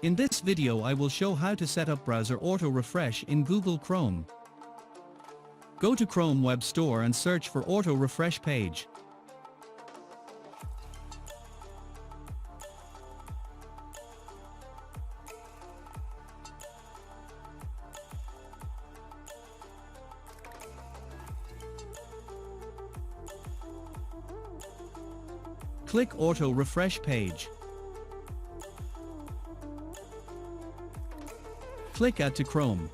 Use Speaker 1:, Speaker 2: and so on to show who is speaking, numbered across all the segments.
Speaker 1: In this video I will show how to set up browser auto refresh in Google Chrome. Go to Chrome Web Store and search for auto refresh page. Click Auto Refresh Page. Click Add to Chrome.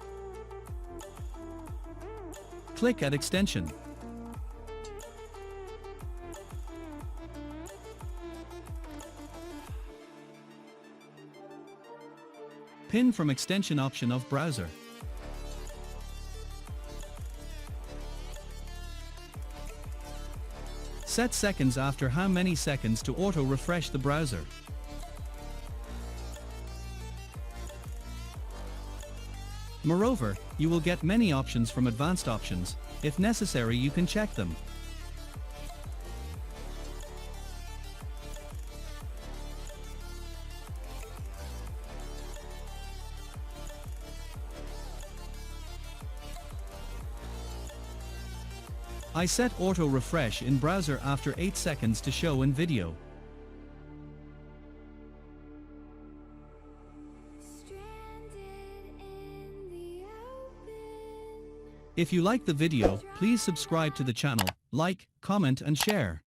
Speaker 1: Click Add Extension. Pin from extension option of browser. Set seconds after how many seconds to auto refresh the browser. Moreover, you will get many options from advanced options. If necessary, you can check them. I set auto refresh in browser after 8 seconds to show in video. If you like the video, please subscribe to the channel, like, comment and share.